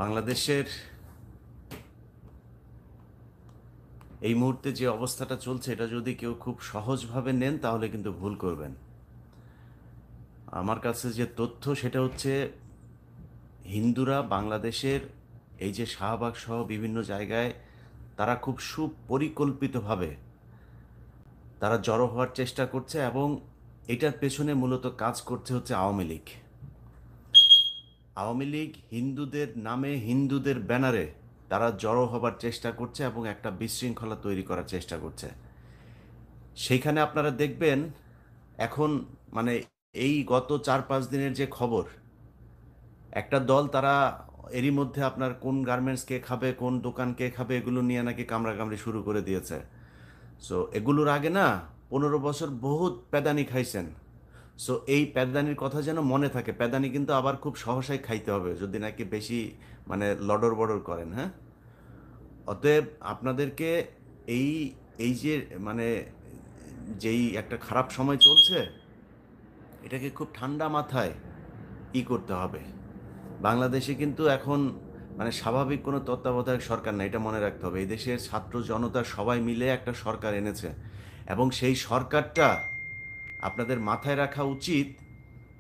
বাংলাদেশের এই মুহূর্তে যে অবস্থাটা চলছে এটা যদি কেউ খুব সহজভাবে নেন তাহলে কিন্তু ভুল করবেন। আমার কাছে যে তথ্য সেটা হচ্ছে হিন্দুরা বাংলাদেশের এই যে শাহবাগ সহ বিভিন্ন জায়গায় তারা খুব সুপরিকল্পিতভাবে তারা জড়ো হওয়ার চেষ্টা করছে এবং এটার পেছনে মূলত কাজ করছে হচ্ছে আওয়ামী লীগ। আওয়ামী লীগ হিন্দুদের নামে হিন্দুদের ব্যানারে তারা জড়ো হবার চেষ্টা করছে এবং একটা বিশৃঙ্খলা তৈরি করার চেষ্টা করছে। সেইখানে আপনারা দেখবেন এখন মানে এই গত 4-5 দিনের যে খবর, একটা দল তারা এরই মধ্যে আপনার কোন গার্মেন্টস কে খাবে, কোন দোকান কে খাবে, এগুলো নিয়ে নাকি কামড়াকামড়ি শুরু করে দিয়েছে। সো এগুলোর আগে না 15 বছর বহুত প্যাদানি খাইছেন। সো এই প্যাদানির কথা যেন মনে থাকে। প্যাদানি কিন্তু আবার খুব সহসাই খাইতে হবে যদি নাকি বেশি মানে লডর বডর করেন, হ্যাঁ। অতএব আপনাদেরকে এই এই যে মানে যেই একটা খারাপ সময় চলছে এটাকে খুব ঠান্ডা মাথায় করতে হবে। বাংলাদেশে কিন্তু এখন মানে স্বাভাবিক কোনো তত্ত্বাবধায়ক সরকার না, এটা মনে রাখতে হবে। এই দেশের ছাত্র জনতা সবাই মিলে একটা সরকার এনেছে এবং সেই সরকারটা আপনাদের মাথায় রাখা উচিত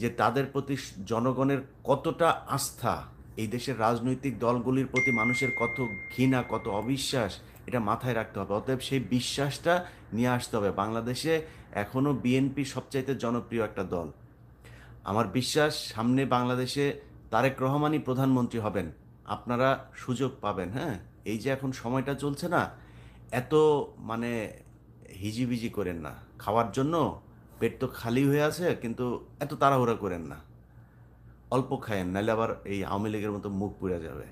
যে তাদের প্রতি জনগণের কতটা আস্থা, এই দেশের রাজনৈতিক দলগুলির প্রতি মানুষের কত ঘৃণা, কত অবিশ্বাস, এটা মাথায় রাখতে হবে। অতএব সেই বিশ্বাসটা নিয়ে আসতে হবে। বাংলাদেশে এখনও বিএনপি সবচাইতে জনপ্রিয় একটা দল। আমার বিশ্বাস সামনে বাংলাদেশে তারেক রহমানই প্রধানমন্ত্রী হবেন। আপনারা সুযোগ পাবেন, হ্যাঁ। এই যে এখন সময়টা চলছে না, এত মানে হিজিবিজি করেন না। খাওয়ার জন্য পেট তো খালি হয়ে আছে, কিন্তু এত তাড়াহুড়া করেন না। অল্প খায়েন, নাহলে আবার এই আওয়ামী লীগের মতো মুখ পুড়ে যাবে।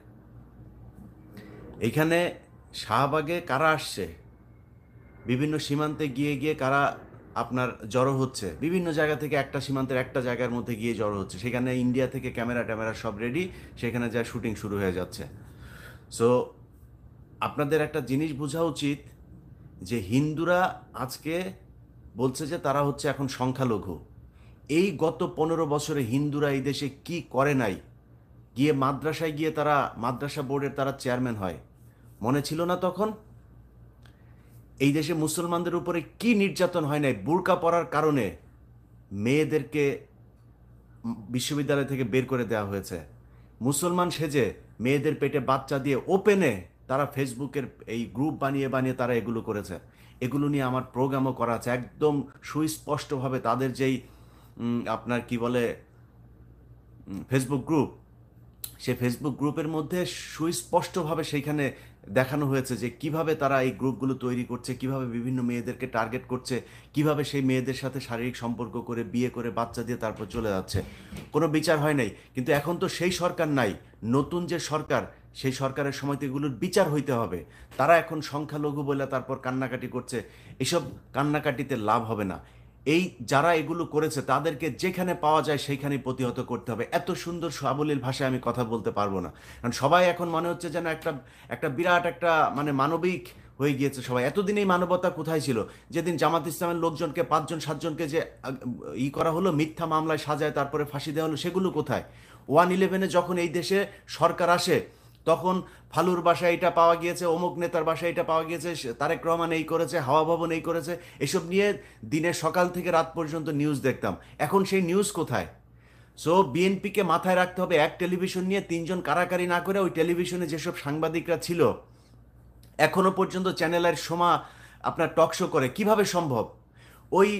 এইখানে শাহবাগে কারা আসছে, বিভিন্ন সীমান্তে গিয়ে গিয়ে কারা আপনার জড়ো হচ্ছে, বিভিন্ন জায়গা থেকে একটা সীমান্তের একটা জায়গার মধ্যে গিয়ে জড়ো হচ্ছে। সেখানে ইন্ডিয়া থেকে ক্যামেরা ট্যামেরা সব রেডি, সেখানে যা শুটিং শুরু হয়ে যাচ্ছে। সো আপনাদের একটা জিনিস বোঝা উচিত যে হিন্দুরা আজকে বলছে যে তারা হচ্ছে এখন সংখ্যালঘু। এই গত 15 বছরে হিন্দুরা এই দেশে কি করে নাই। গিয়ে মাদ্রাসায় গিয়ে তারা মাদ্রাসা বোর্ডের তারা চেয়ারম্যান হয়, মনে ছিল না তখন? এই দেশে মুসলমানদের উপরে কি নির্যাতন হয় নাই। বুরকা পরার কারণে মেয়েদেরকে বিশ্ববিদ্যালয় থেকে বের করে দেওয়া হয়েছে। মুসলমান সেজে মেয়েদের পেটে বাচ্চা দিয়ে ওপেনে তারা ফেসবুকের এই গ্রুপ বানিয়ে বানিয়ে তারা এগুলো করেছে। এগুলো নিয়ে আমার প্রোগ্রামও করা আছে একদম সুস্পষ্টভাবে। তাদের যেই আপনার কি বলে ফেসবুক গ্রুপ, সে ফেসবুক গ্রুপের মধ্যে সুস্পষ্টভাবে সেইখানে দেখানো হয়েছে যে কিভাবে তারা এই গ্রুপগুলো তৈরি করছে, কিভাবে বিভিন্ন মেয়েদেরকে টার্গেট করছে, কিভাবে সেই মেয়েদের সাথে শারীরিক সম্পর্ক করে বিয়ে করে বাচ্চা দিয়ে তারপর চলে যাচ্ছে। কোনো বিচার হয় নাই। কিন্তু এখন তো সেই সরকার নাই, নতুন যে সরকার, সেই সরকারের সময় তো এগুলোর বিচার হইতে হবে। তারা এখন সংখ্যালঘু বলে তারপর কান্নাকাটি করছে। এসব কান্নাকাটিতে লাভ হবে না। এই যারা এগুলো করেছে তাদেরকে যেখানে পাওয়া যায় সেইখানেই প্রতিহত করতে হবে। এত সুন্দর সাবলীল ভাষায় আমি কথা বলতে পারবো না, কারণ সবাই এখন মনে হচ্ছে যেন একটা একটা বিরাট একটা মানে মানবিক হয়ে গিয়েছে সবাই। এতদিন এই মানবতা কোথায় ছিল? যেদিন জামাত ইসলামের লোকজনকে 5-7জনকে যে করা হলো, মিথ্যা মামলায় সাজায় তারপরে ফাঁসি দেওয়া হলো, সেগুলো কোথায়? 111-এ যখন এই দেশে সরকার আসে তখন ফালুর বাসায় এটা পাওয়া গিয়েছে, অমুক নেতার বাসায় এটা পাওয়া গিয়েছে, তারেক রহমান এই করেছে, হাওয়া ভবন এই করেছে, এসব নিয়ে দিনের সকাল থেকে রাত পর্যন্ত নিউজ দেখতাম। এখন সেই নিউজ কোথায়? সো বিএনপিকে মাথায় রাখতে হবে, এক টেলিভিশন নিয়ে 3জন কারাকারি না করে ওই টেলিভিশনে যেসব সাংবাদিকরা ছিল এখনো পর্যন্ত চ্যানেলের সময় আপনার টক শো করে, কিভাবে সম্ভব? ওই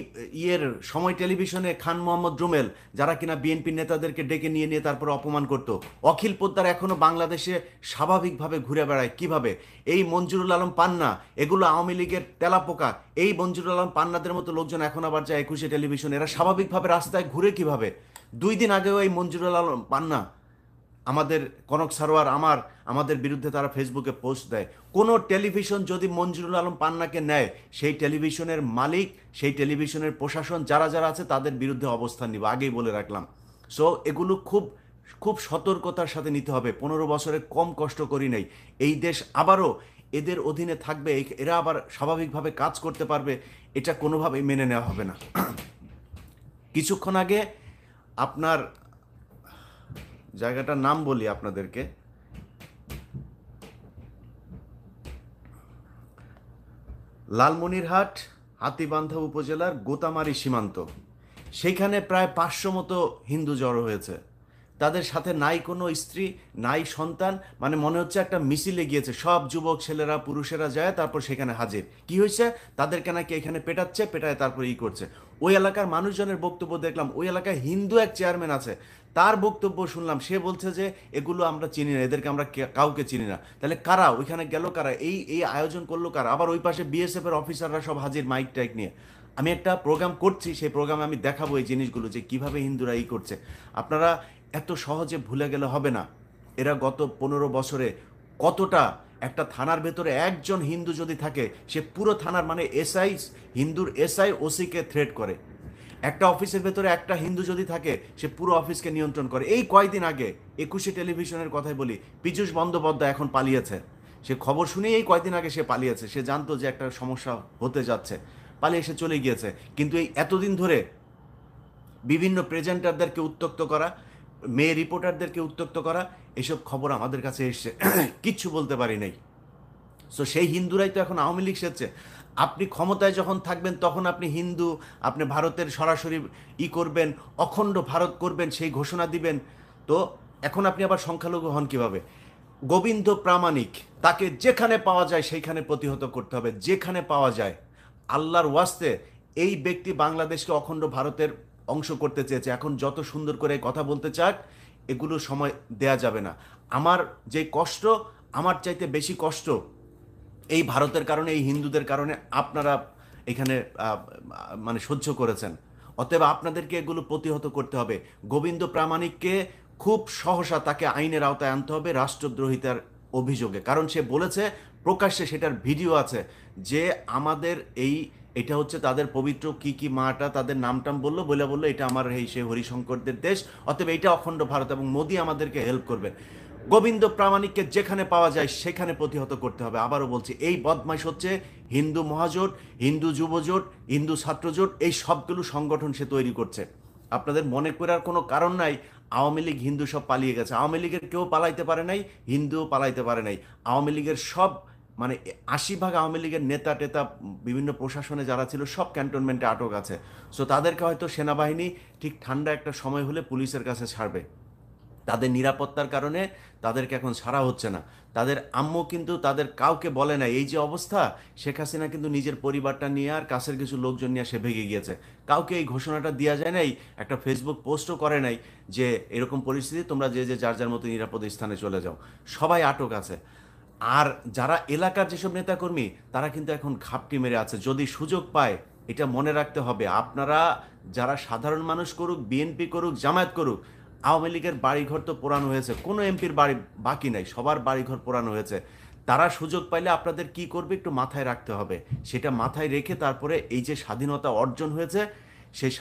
সময় টেলিভিশনে খান মোহাম্মদ রুমেল, যারা কিনা বিএনপি নেতাদেরকে ডেকে নিয়ে নিয়ে তারপর অপমান করত, অখিল পোদ্দার এখনো বাংলাদেশে স্বাভাবিকভাবে ঘুরে বেড়ায় কিভাবে? এই মঞ্জুরুল আলম পান্না, এগুলো আওয়ামী লীগের তেলাপোকা। এই মঞ্জুরুল আলম পান্নাদের মতো লোকজন এখন আবার যায় 21-এ টেলিভিশন, এরা স্বাভাবিকভাবে রাস্তায় ঘুরে কিভাবে? 2 দিন আগেও এই মঞ্জুরুল আলম পান্না, আমাদের কনক সারোয়ার আমাদের বিরুদ্ধে তারা ফেসবুকে পোস্ট দেয়। কোনো টেলিভিশন যদি মঞ্জুরুল আলম পান্নাকে নেয়, সেই টেলিভিশনের মালিক, সেই টেলিভিশনের প্রশাসন যারা যারা আছে তাদের বিরুদ্ধে অবস্থান নিব, আগেই বলে রাখলাম। সো এগুলো খুব খুব সতর্কতার সাথে নিতে হবে। 15 বছরে কম কষ্ট করি নাই। এই দেশ আবারও এদের অধীনে থাকবে, এরা আবার স্বাভাবিকভাবে কাজ করতে পারবে, এটা কোনোভাবেই মেনে নেওয়া হবে না। কিছুক্ষণ আগে আপনার জায়গাটার নাম বলি আপনাদেরকে, লালমনিরহাট হাতীবান্ধা উপজেলার গোতামারি সীমান্ত, সেইখানে প্রায় 500 মতো হিন্দু জড়ো হয়েছে। তাদের সাথে নাই কোনো স্ত্রী, নাই সন্তান, মানে মনে হচ্ছে একটা মিছিলে গিয়েছে, সব যুবক ছেলেরা পুরুষেরা যায়, তারপর সেখানে হাজির। কি হয়েছে, তাদেরকে নাকি এখানে পেটাচ্ছে, পেটায় তারপর করছে। ওই এলাকার মানুষজনের বক্তব্য দেখলাম, ওই এলাকায় হিন্দু এক চেয়ারম্যান আছে, তার বক্তব্য শুনলাম, সে বলছে যে এগুলো আমরা চিনি না, এদেরকে আমরা কাউকে চিনি না। তাহলে কারা ওইখানে গেল, কারা এই এই আয়োজন করলো কারা? আবার ওই পাশে বিএসএফ এর অফিসাররা সব হাজির মাইক টাইক নিয়ে। আমি একটা প্রোগ্রাম করছি, সেই প্রোগ্রামে আমি দেখাবো এই জিনিসগুলো যে কিভাবে হিন্দুরা করছে। আপনারা এত সহজে ভুলে গেলে হবে না। এরা গত 15 বছরে কতটা, একটা থানার ভেতরে একজন হিন্দু যদি থাকে, সে পুরো থানার, মানে এসআই, হিন্দুর এসআই ওসিকে থ্রেট করে। একটা অফিসের ভেতরে একটা হিন্দু যদি থাকে, সে পুরো অফিসকে নিয়ন্ত্রণ করে। এই কয়দিন আগে 21শে টেলিভিশনের কথাই বলি, পীযূষ বন্দ্যোপাধ্যায় এখন পালিয়েছে। সে খবর শুনেই এই কয়দিন আগে সে পালিয়েছে। সে জানতো যে একটা সমস্যা হতে যাচ্ছে, পালিয়ে সে চলে গিয়েছে। কিন্তু এই এতদিন ধরে বিভিন্ন প্রেজেন্টারদেরকে উত্ত্যক্ত করা, মেয়ে রিপোর্টারদেরকে উত্ত্যক্ত করা, এসব খবর আমাদের কাছে এসছে, কিচ্ছু বলতে পারি নাই। সো সেই হিন্দুরাই তো এখন আওয়ামী লীগ সেচ্ছে। আপনি ক্ষমতায় যখন থাকবেন তখন আপনি হিন্দু, আপনি ভারতের সরাসরি করবেন, অখণ্ড ভারত করবেন, সেই ঘোষণা দিবেন। তো এখন আপনি আবার সংখ্যালঘু হন কিভাবে? গোবিন্দ প্রামাণিক, তাকে যেখানে পাওয়া যায় সেইখানে প্রতিহত করতে হবে, যেখানে পাওয়া যায়। আল্লাহর ওয়াস্তে এই ব্যক্তি বাংলাদেশকে অখণ্ড ভারতের অংশ করতে চেয়েছে। এখন যত সুন্দর করে কথা বলতে চাক, এগুলো সময় দেয়া যাবে না। আমার যে কষ্ট, আমার চাইতে বেশি কষ্ট এই ভারতের কারণে, এই হিন্দুদের কারণে আপনারা এখানে মানে সহ্য করেছেন। অতএব আপনাদেরকে এগুলো প্রতিহত করতে হবে। গোবিন্দ প্রামাণিককে খুব সহসা তাকে আইনের আওতায় আনতে হবে রাষ্ট্রদ্রোহিতার অভিযোগে। কারণ সে বলেছে প্রকাশ্যে, সেটার ভিডিও আছে, যে আমাদের এটা হচ্ছে তাদের পবিত্র কি মাটা, তাদের নামটাম বললো, বললো এটা আমার সে হরিশঙ্করদের দেশ, অতএব এটা অখণ্ড ভারত এবং মোদি আমাদেরকে হেল্প করবে। গোবিন্দ প্রামাণিককে যেখানে পাওয়া যায় সেখানে প্রতিহত করতে হবে। আবারও বলছি, এই বদমাইশ হচ্ছে হিন্দু মহাজোট, হিন্দু যুবজোট, হিন্দু ছাত্রজোট, এই সবগুলো সংগঠন সে তৈরি করছে। আপনাদের মনে করার কোনো কারণ নাই আওয়ামী লীগ হিন্দু সব পালিয়ে গেছে। আওয়ামী লীগের কেউ পালাইতে পারে নাই, হিন্দুও পালাইতে পারে নাই। আওয়ামী লীগের সব, মানে 80% আওয়ামী লীগের নেতা টেতা, বিভিন্ন প্রশাসনে যারা ছিল, সব ক্যান্টনমেন্টে আটক আছে। সো তাদেরকে হয়তো সেনাবাহিনী ঠিক ঠান্ডা একটা সময় হলে পুলিশের কাছে ছাড়বে। তাদের নিরাপত্তার কারণে তাদেরকে এখন ছাড়া হচ্ছে না। তাদের আম্মু কিন্তু তাদের কাউকে বলে না এই যে অবস্থা। শেখ হাসিনা কিন্তু নিজের পরিবারটা নিয়ে আর কাছের কিছু লোকজন নিয়ে সে ভেগে গিয়েছে। কাউকে এই ঘোষণাটা দেওয়া যায় নাই, একটা ফেসবুক পোস্টও করে নাই যে এরকম পরিস্থিতি, তোমরা যে যে যার যার মতো নিরাপদ স্থানে চলে যাও। সবাই আটক আছে। আর যারা এলাকার যেসব নেতাকর্মী, তারা কিন্তু এখন ঘাপটি মেরে আছে। যদি সুযোগ পায়, এটা মনে রাখতে হবে, আপনারা যারা সাধারণ মানুষ করুক, বিএনপি করুক, জামায়াত করুক, আওয়ামী লীগের বাড়িঘর তো পোড়ানো হয়েছে, কোনো এমপির বাড়ি বাকি নাই, সবার বাড়িঘর পোড়ানো হয়েছে। তারা সুযোগ পাইলে আপনাদের কি করবে একটু মাথায় রাখতে হবে। সেটা মাথায় রেখে তারপরে এই যে স্বাধীনতা অর্জন হয়েছে, সেই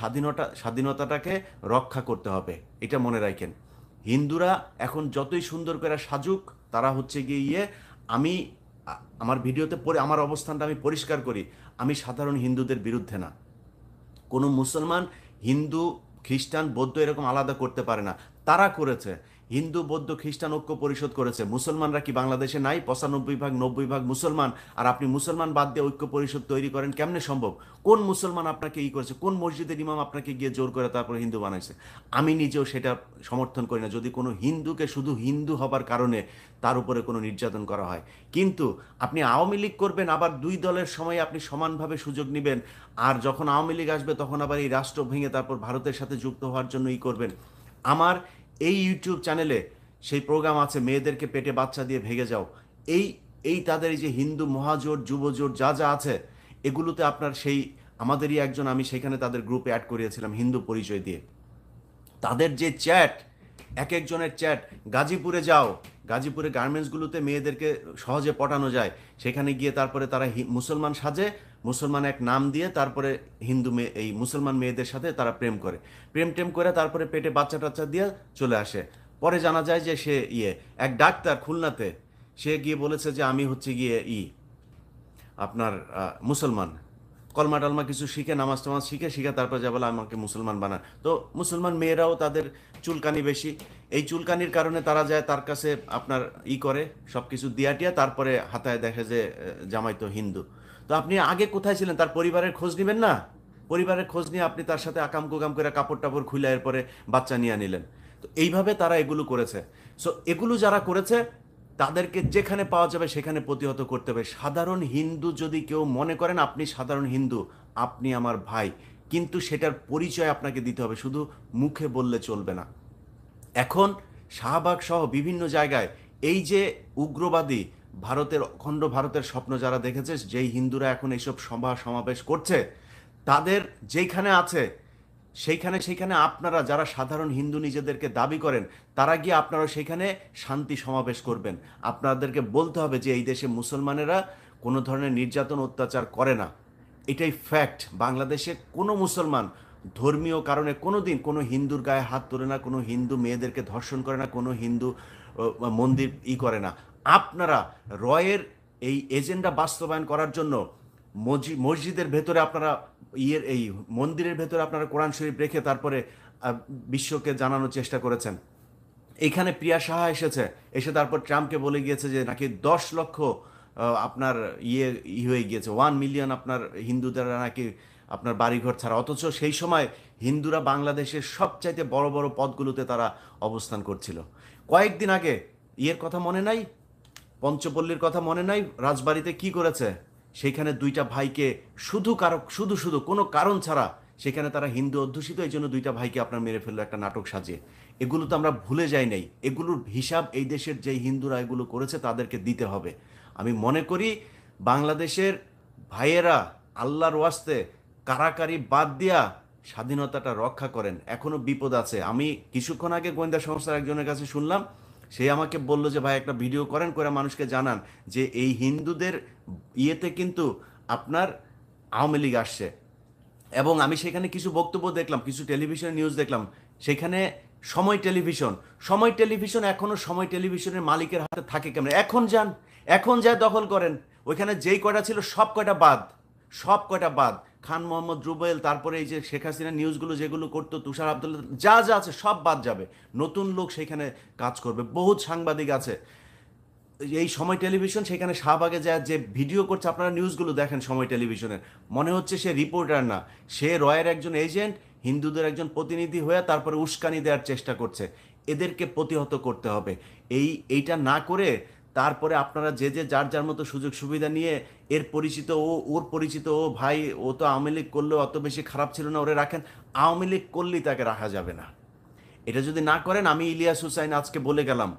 স্বাধীনতাটাকে রক্ষা করতে হবে, এটা মনে রাখেন। হিন্দুরা এখন যতই সুন্দর করে সাজুক, তারা হচ্ছে গিয়ে আমি আমার ভিডিওতে পরে আমার অবস্থানটা আমি পরিষ্কার করি, আমি সাধারণ হিন্দুদের বিরুদ্ধে না। কোনো মুসলমান হিন্দু খ্রিস্টান বৌদ্ধ এরকম আলাদা করতে পারে না, তারা করেছে। হিন্দু বৌদ্ধ খ্রিস্টান ঐক্য পরিষদ করেছে। মুসলমানরা কি বাংলাদেশে নাই? 95% 90% মুসলমান। আর আপনি মুসলমান বাদ দিয়ে ঐক্য পরিষদ তৈরি করেন, কেমনে সম্ভব? কোন মুসলমান আপনাকে করেছে? কোন মসজিদের ইমাম আপনাকে গিয়ে জোর করে তারপরে হিন্দু বানাইছে? আমি নিজেও সেটা সমর্থন করি না, যদি কোনো হিন্দুকে শুধু হিন্দু হবার কারণে তার উপরে কোনো নির্যাতন করা হয়। কিন্তু আপনি আওয়ামী লীগ করবেন, আবার দুই দলের সময় আপনি সমানভাবে সুযোগ নেবেন, আর যখন আওয়ামী লীগ আসবে তখন আবার এই রাষ্ট্র ভেঙে তারপর ভারতের সাথে যুক্ত হওয়ার জন্য করবেন। আমার এই ইউটিউব চ্যানেলে সেই প্রোগ্রাম আছে, মেয়েদেরকে পেটে বাচ্চা দিয়ে ভেগে যাও। এই এই তাদের এই যে হিন্দু মহাজোট, যুবজোট যা যা আছে, এগুলোতে আপনার সেই আমাদেরই একজন, আমি সেখানে তাদের গ্রুপে অ্যাড করিয়েছিলাম হিন্দু পরিচয় দিয়ে। তাদের যে চ্যাট, এক একজনের চ্যাট, গাজীপুরে যাও, গাজীপুরে গার্মেন্টসগুলোতে মেয়েদেরকে সহজে পটানো যায়, সেখানে গিয়ে তারপরে তারা মুসলমান সাজে, মুসলমান এক নাম দিয়ে তারপরে হিন্দু মেয়ে, এই মুসলমান মেয়েদের সাথে তারা প্রেম করে, প্রেম টেম করে তারপরে পেটে বাচ্চা টাচ্চা দিয়ে চলে আসে। পরে জানা যায় যে সে এক ডাক্তার খুলনাতে, সে গিয়ে বলেছে যে আমি হচ্ছে গিয়ে আপনার মুসলমান, কলমা টলমা কিছু শিখে, নামাজ টামাজ শিখে তারপর যা বলে আমাকে মুসলমান বানান। তো মুসলমান মেয়েরাও তাদের চুলকানি বেশি, এই চুলকানির কারণে তারা যায় তার কাছে আপনার করে সব কিছু দিয়া টিয়া, তারপরে হাতায় দেখে যে জামাই তো হিন্দু। তো তো আপনি আগে কোথায় ছিলেন? তার পরিবারের খোঁজ নেবেন না? পরিবারের খোঁজ নিয়ে আপনি তার সাথে আকাম কুকাম করে কাপড় টাপড় খুলে এরপরে বাচ্চা নিয়ে নিলেন। তো এইভাবে তারা এগুলো করেছে। সো এগুলো যারা করেছে তাদেরকে যেখানে পাওয়া যাবে সেখানে প্রতিহত করতে হবে। সাধারণ হিন্দু যদি কেউ মনে করেন আপনি সাধারণ হিন্দু, আপনি আমার ভাই, কিন্তু সেটার পরিচয় আপনাকে দিতে হবে, শুধু মুখে বললে চলবে না। এখন শাহবাগ সহ বিভিন্ন জায়গায় এই যে উগ্রবাদী ভারতের অখণ্ড ভারতের স্বপ্ন যারা দেখেছে, যেই হিন্দুরা এখন এইসব সভা সমাবেশ করছে, তাদের যেইখানে আছে সেইখানে আপনারা যারা সাধারণ হিন্দু নিজেদেরকে দাবি করেন, তারা গিয়ে আপনারা সেখানে শান্তি সমাবেশ করবেন। আপনাদেরকে বলতে হবে যে এই দেশে মুসলমানেরা কোনো ধরনের নির্যাতন অত্যাচার করে না। এটাই ফ্যাক্ট। বাংলাদেশে কোনো মুসলমান ধর্মীয় কারণে কোনো দিন কোনো হিন্দুর গায়ে হাত তোলে না, কোনো হিন্দু মেয়েদেরকে ধর্ষণ করে না, কোনো হিন্দু মন্দির করে না। আপনারা রয়ের এই এজেন্ডা বাস্তবায়ন করার জন্য মসজিদের ভেতরে আপনারা এই মন্দিরের ভেতরে আপনারা কোরআন শরীফ রেখে তারপরে বিশ্বকে জানানোর চেষ্টা করেছেন। এইখানে প্রিয়া সাহা এসে তারপর ট্রাম্পকে বলে গিয়েছে যে নাকি 10 লক্ষ আপনার হয়ে গিয়েছে, 1 মিলিয়ন আপনার হিন্দুদের নাকি আপনার বাড়িঘর ছাড়া। অথচ সেই সময় হিন্দুরা বাংলাদেশের সবচাইতে বড় বড় পদগুলোতে তারা অবস্থান করছিল। কয়েকদিন আগে কথা মনে নাই? পঞ্চপল্লীর কথা মনে নাই? রাজবাড়িতে কি করেছে? সেইখানে 2টা ভাইকে শুধু কোনো কারণ ছাড়া সেখানে তারা হিন্দু অধ্যুষিত, এই জন্য 2টা ভাইকে আপনার মেরে ফেললো একটা নাটক সাজিয়ে। এগুলো তো আমরা ভুলে যাই নাই। এগুলোর হিসাব এই দেশের যেই হিন্দুরা এগুলো করেছে তাদেরকে দিতে হবে। আমি মনে করি বাংলাদেশের ভাইয়েরা আল্লাহর ওয়াস্তে কারাকারি বাদ দিয়া স্বাধীনতাটা রক্ষা করেন। এখনো বিপদ আছে। আমি কিছুক্ষণ আগে গোয়েন্দা সংস্থার একজনের কাছে শুনলাম, সে আমাকে বলল যে ভাই একটা ভিডিও করেন, করে মানুষকে জানান যে এই হিন্দুদের কিন্তু আপনার আওয়ামী লীগ আসছে। এবং আমি সেখানে কিছু বক্তব্য দেখলাম, কিছু টেলিভিশনের নিউজ দেখলাম। সেখানে সময় টেলিভিশন এখনো সময় টেলিভিশনের মালিকের হাতে থাকে কেমন? এখন যায় দখল করেন। ওইখানে যেই কয়টা ছিল সব কয়টা বাদ। খান মোহাম্মদ রুবেল, তারপরে এই যে শেখ হাসিনা নিউজগুলো যেগুলো করতো, তুষার আব্দুল্লাহ, যা আছে সব বাদ যাবে। নতুন লোক সেখানে কাজ করবে, বহুত সাংবাদিক আছে। এই সময় টেলিভিশন সেখানে শাহবাগে যায় যে ভিডিও করছে, আপনারা নিউজগুলো দেখেন সময় টেলিভিশনের, মনে হচ্ছে সে রিপোর্টার না, সে রয়ের একজন এজেন্ট, হিন্দুদের একজন প্রতিনিধি হয়ে তারপরে উস্কানি দেওয়ার চেষ্টা করছে। এদেরকে প্রতিহত করতে হবে। এইটা না করে তারপরে আপনারা যে যার মতো সুযোগ সুবিধা নিয়ে ওর পরিচিত ও ভাই, ও তো আওয়ামী লীগ করলেও অত বেশি খারাপ ছিল না, ওরে রাখেন। আওয়ামী লীগ করলেই তাকে রাখা যাবে না। এটা যদি না করেন, আমি ইলিয়াস হুসাইন আজকে বলে গেলাম,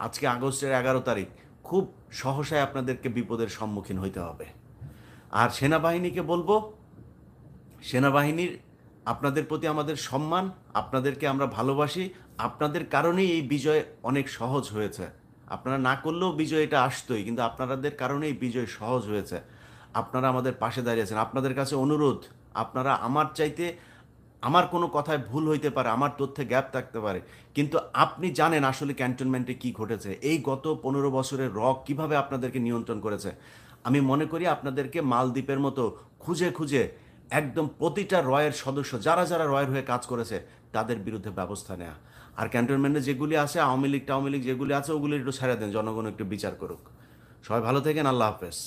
আজকে আগস্টের 11 তারিখ, খুব সহসায় আপনাদেরকে বিপদের সম্মুখীন হইতে হবে। আর সেনাবাহিনীকে বলবো, সেনাবাহিনীর আপনাদের প্রতি আমাদের সম্মান, আপনাদেরকে আমরা ভালোবাসি। আপনাদের কারণেই এই বিজয় অনেক সহজ হয়েছে। আপনারা না করলেও বিজয় এটা আসতোই, কিন্তু আপনাদের কারণেই বিজয় সহজ হয়েছে। আপনারা আমাদের পাশে দাঁড়িয়েছেন। আপনাদের কাছে অনুরোধ, আপনারা আমার কোনো কথায় ভুল হইতে পারে, আমার তথ্যে গ্যাপ থাকতে পারে, কিন্তু আপনি জানেন আসলে ক্যান্টনমেন্টে কি ঘটেছে, এই গত 15 বছরের কিভাবে আপনাদেরকে নিয়ন্ত্রণ করেছে। আমি মনে করি আপনাদেরকে মালদ্বীপের মতো খুঁজে একদম প্রতিটা রয়ের সদস্য যারা রয়ের হয়ে কাজ করেছে তাদের বিরুদ্ধে ব্যবস্থা নেওয়া। আর ক্যান্টনমেন্টে যেগুলি আছে, আওয়ামী লীগ যেগুলি আছে, ওগুলি একটু ছেড়ে দেন, জনগণ একটু বিচার করুক। সবাই ভালো থাকেন। আল্লাহ হাফেজ।